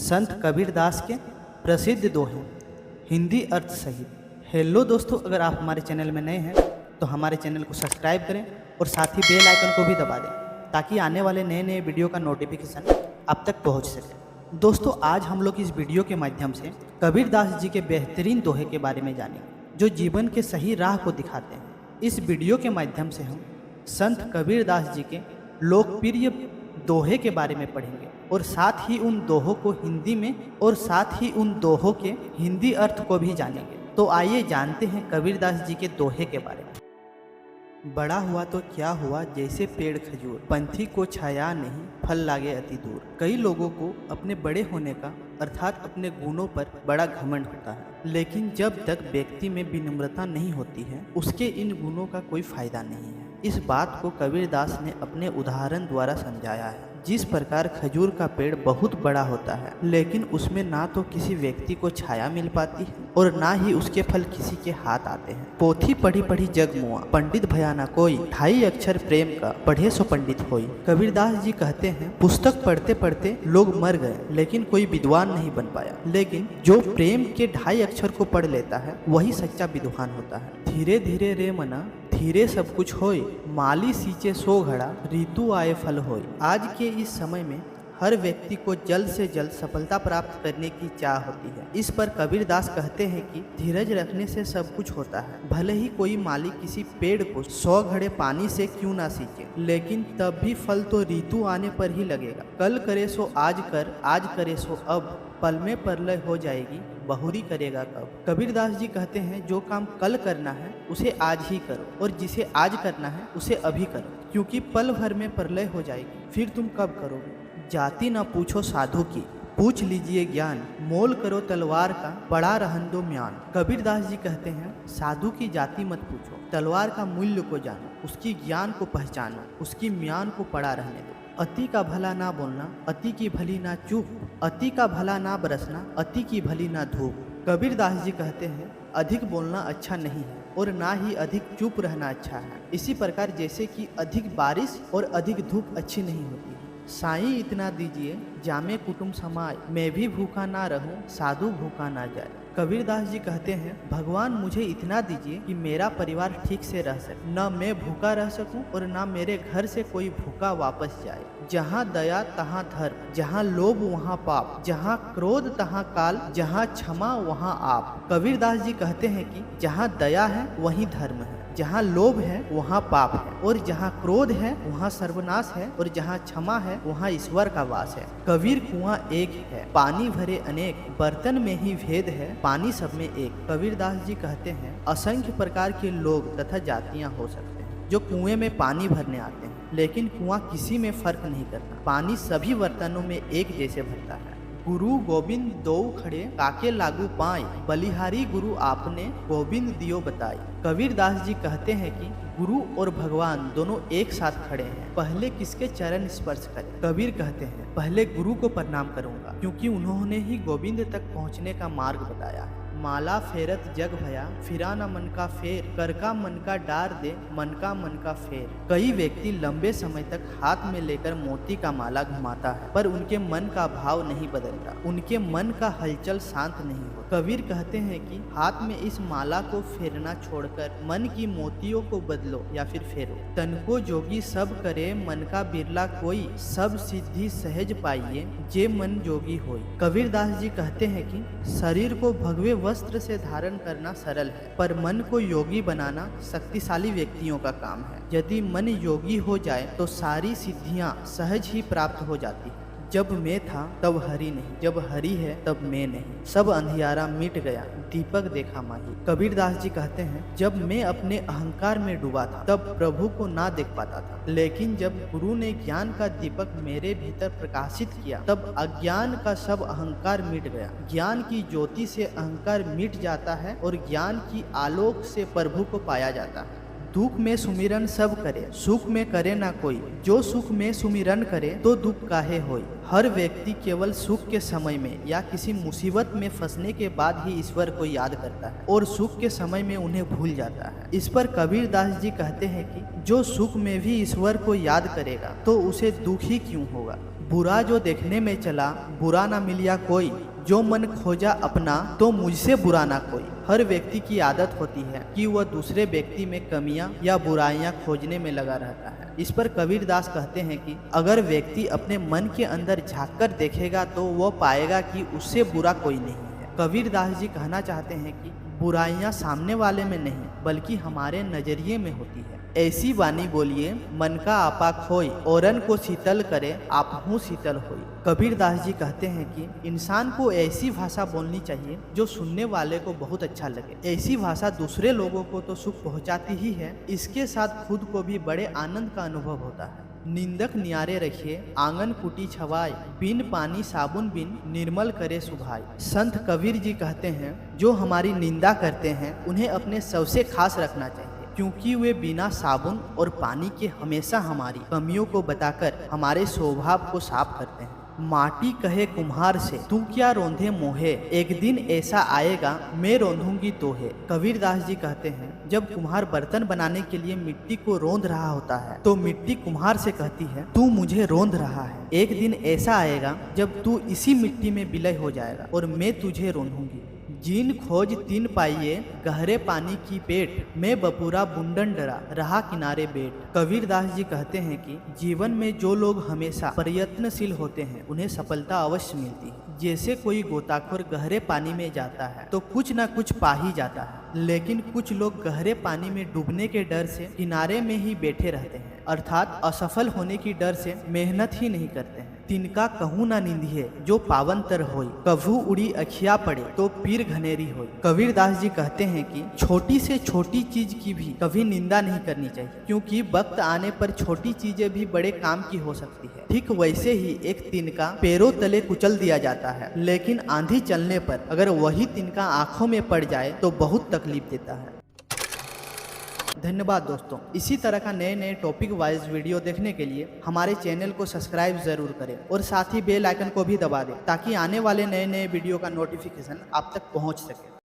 संत कबीरदास के प्रसिद्ध दोहे हिंदी अर्थ सहित। हेलो दोस्तों, अगर आप हमारे चैनल में नए हैं तो हमारे चैनल को सब्सक्राइब करें और साथ ही बेल आइकन को भी दबा दें ताकि आने वाले नए नए वीडियो का नोटिफिकेशन आप तक पहुंच सके। दोस्तों, आज हम लोग इस वीडियो के माध्यम से कबीरदास जी के बेहतरीन दोहे के बारे में जानेंगे जो जीवन के सही राह को दिखाते हैं। इस वीडियो के माध्यम से हम संत कबीरदास जी के लोकप्रिय दोहे के बारे में पढ़ेंगे और साथ ही उन दोहों को हिंदी में और साथ ही उन दोहों के हिंदी अर्थ को भी जानेंगे। तो आइए जानते हैं कबीरदास जी के दोहे के बारे में। बड़ा हुआ तो क्या हुआ जैसे पेड़ खजूर, पंथी को छाया नहीं फल लागे अति दूर। कई लोगों को अपने बड़े होने का अर्थात अपने गुणों पर बड़ा घमंड होता है, लेकिन जब तक व्यक्ति में विनम्रता नहीं होती है उसके इन गुणों का कोई फायदा नहीं है। इस बात को कबीरदास ने अपने उदाहरण द्वारा समझाया है। जिस प्रकार खजूर का पेड़ बहुत बड़ा होता है लेकिन उसमें ना तो किसी व्यक्ति को छाया मिल पाती है और ना ही उसके फल किसी के हाथ आते हैं। पोथी पढ़ी पढ़ी जग मुआ, पंडित भया ना कोई, 2.5 अक्षर प्रेम का पढ़े सो पंडित होई। कबीरदास जी कहते हैं पुस्तक पढ़ते पढ़ते लोग मर गए लेकिन कोई विद्वान नहीं बन पाया, लेकिन जो प्रेम के 2.5 अक्षर को पढ़ लेता है वही सच्चा विद्वान होता है। धीरे धीरे रे मना धीरे सब कुछ होय, माली सींचे सो घड़ा ऋतु आए फल होय। आज के इस समय में हर व्यक्ति को जल्द से जल्द सफलता प्राप्त करने की चाह होती है। इस पर कबीरदास कहते हैं कि धीरज रखने से सब कुछ होता है। भले ही कोई माली किसी पेड़ को 100 घड़े पानी से क्यों ना सींचे, लेकिन तब भी फल तो ऋतु आने पर ही लगेगा। कल करे सो आज कर, आज करे सो अब, पल में प्रलय हो जाएगी बहुरी करेगा कब। कबीरदास जी कहते हैं जो काम कल करना है उसे आज ही करो और जिसे आज करना है उसे अभी करो, क्योंकि पल भर में प्रलय हो जाएगी, फिर तुम कब करोगे। जाति न पूछो साधु की, पूछ लीजिए ज्ञान, मोल करो तलवार का बड़ा रहन दो म्यान। कबीरदास जी कहते हैं साधु की जाति मत पूछो, तलवार का मूल्य को जानो, उसकी ज्ञान को पहचानो, उसकी म्यान को पड़ा रहने दो। अति का भला ना बोलना, अति की भली ना चूप, अति का भला ना बरसना, अति की भली ना धूप। कबीरदास जी कहते हैं अधिक बोलना अच्छा नहीं है और ना ही अधिक चुप रहना अच्छा है। इसी प्रकार जैसे कि अधिक बारिश और अधिक धूप अच्छी नहीं होती। साईं इतना दीजिए जामे कुटुंब समाय, मैं भी भूखा ना रहूं साधु भूखा ना जाए। कबीरदास जी कहते हैं भगवान मुझे इतना दीजिए कि मेरा परिवार ठीक से रह सके, न मैं भूखा रह सकूं और ना मेरे घर से कोई भूखा वापस जाए। जहाँ दया तहाँ धर्म, जहाँ लोभ वहाँ पाप, जहाँ क्रोध तहाँ काल, जहाँ क्षमा वहाँ आप। कबीरदास जी कहते हैं कि जहाँ दया है वहीं धर्म है, जहाँ लोभ है वहाँ पाप है, और जहाँ क्रोध है वहाँ सर्वनाश है, और जहाँ क्षमा है वहाँ ईश्वर का वास है। कबीर कुआं एक है, पानी भरे अनेक, बर्तन में ही भेद है, पानी सब में एक। कबीरदास जी कहते हैं असंख्य प्रकार के लोग तथा जातियां हो सकते हैं जो कुएं में पानी भरने आते हैं, लेकिन कुआं किसी में फर्क नहीं करता, पानी सभी बर्तनों में एक जैसे भरता है। गुरु गोविंद दो खड़े काके लागू पाए, बलिहारी गुरु आपने गोविंद दियो बताई। कबीरदास जी कहते हैं कि गुरु और भगवान दोनों एक साथ खड़े हैं, पहले किसके चरण स्पर्श करें। कबीर कहते हैं पहले गुरु को प्रणाम करूंगा क्योंकि उन्होंने ही गोविंद तक पहुंचने का मार्ग बताया है। माला फेरत जग भया, फिरा न मन का फेर, कर का मन का डार दे, मन का फेर। कई व्यक्ति लंबे समय तक हाथ में लेकर मोती का माला घुमाता है पर उनके मन का भाव नहीं बदलता, उनके मन का हलचल शांत नहीं होता। कबीर कहते हैं कि हाथ में इस माला को फेरना छोड़कर मन की मोतियों को बदलो या फिर फेरो। तन को जोगी सब करे, मन का बिरला कोई, सब सिद्धि सहज पाइए, जे मन जोगी होई। कबीरदास जी कहते हैं कि शरीर को भगवे वस्त्र से धारण करना सरल है पर मन को योगी बनाना शक्तिशाली व्यक्तियों का काम है। यदि मन योगी हो जाए तो सारी सिद्धियां सहज ही प्राप्त हो जाती है। जब मैं था तब हरि नहीं, जब हरि है तब मैं नहीं, सब अंधियारा मिट गया दीपक देखा माही। कबीरदास जी कहते हैं जब मैं अपने अहंकार में डूबा था तब प्रभु को ना देख पाता था, लेकिन जब गुरु ने ज्ञान का दीपक मेरे भीतर प्रकाशित किया तब अज्ञान का सब अहंकार मिट गया। ज्ञान की ज्योति से अहंकार मिट जाता है और ज्ञान की आलोक से प्रभु को पाया जाता है। दुख में सुमिरन सब करे, सुख में करे ना कोई, जो सुख में सुमिरन करे तो दुख काहे होई। हर व्यक्ति केवल सुख के समय में या किसी मुसीबत में फंसने के बाद ही ईश्वर को याद करता है और सुख के समय में उन्हें भूल जाता है। इस पर कबीरदास जी कहते हैं कि जो सुख में भी ईश्वर को याद करेगा तो उसे दुख ही क्यों होगा। बुरा जो देखने में चला, बुरा ना मिलिया कोई, जो मन खोजा अपना तो मुझसे बुरा ना कोई। हर व्यक्ति की आदत होती है कि वह दूसरे व्यक्ति में कमियां या बुराइयां खोजने में लगा रहता है। इस पर कबीरदास कहते हैं कि अगर व्यक्ति अपने मन के अंदर झांक कर देखेगा तो वह पाएगा कि उससे बुरा कोई नहीं है। कबीरदास जी कहना चाहते हैं कि बुराइयां सामने वाले में नहीं बल्कि हमारे नजरिए में होती है। ऐसी वाणी बोलिए मन का आपा खोई, औरन को शीतल करे आपहू शीतल होई। कबीरदास जी कहते हैं कि इंसान को ऐसी भाषा बोलनी चाहिए जो सुनने वाले को बहुत अच्छा लगे। ऐसी भाषा दूसरे लोगों को तो सुख पहुंचाती ही है, इसके साथ खुद को भी बड़े आनंद का अनुभव होता है। निंदक नियारे रखिए आंगन कुटी छवाए, बिन पानी साबुन बिन निर्मल करे सुभाई। संत कबीर जी कहते हैं जो हमारी निंदा करते हैं उन्हें अपने सबसे खास रखना चाहिए, क्योंकि वे बिना साबुन और पानी के हमेशा हमारी कमियों को बताकर हमारे स्वभाव को साफ करते हैं। माटी कहे कुम्हार से तू क्या रोंधे मोहे, एक दिन ऐसा आएगा मैं रोंधूंगी तोहे। कबीरदास जी कहते हैं जब कुम्हार बर्तन बनाने के लिए मिट्टी को रोंध रहा होता है तो मिट्टी कुम्हार से कहती है तू मुझे रोंध रहा है, एक दिन ऐसा आएगा जब तू इसी मिट्टी में विलय हो जाएगा और मैं तुझे रोंधूंगी। जीन खोज तीन पाइये गहरे पानी की पेट, मैं बपूरा बुंडन डरा रहा किनारे बेट। कबीरदास जी कहते हैं कि जीवन में जो लोग हमेशा प्रयत्नशील होते हैं उन्हें सफलता अवश्य मिलती है। जैसे कोई गोताखोर गहरे पानी में जाता है तो कुछ न कुछ पा ही जाता है, लेकिन कुछ लोग गहरे पानी में डूबने के डर से किनारे में ही बैठे रहते हैं, अर्थात असफल होने की डर से मेहनत ही नहीं करते हैं। तिनका कहूँ ना निंदिए जो पावन तर होई, कभू उड़ी अखिया पड़े तो पीर घनेरी होई। कबीरदास जी कहते हैं कि छोटी से छोटी चीज की भी कभी निंदा नहीं करनी चाहिए, क्योंकि वक्त आने पर छोटी चीजें भी बड़े काम की हो सकती है। ठीक वैसे ही एक तिनका पैरों तले कुचल दिया जाता है, लेकिन आंधी चलने पर अगर वही तिनका आंखों में पड़ जाए तो बहुत तकलीफ देता है। धन्यवाद दोस्तों। इसी तरह का नए नए टॉपिक वाइज वीडियो देखने के लिए हमारे चैनल को सब्सक्राइब जरूर करें और साथ ही बेल आइकन को भी दबा दें ताकि आने वाले नए नए वीडियो का नोटिफिकेशन आप तक पहुंच सके।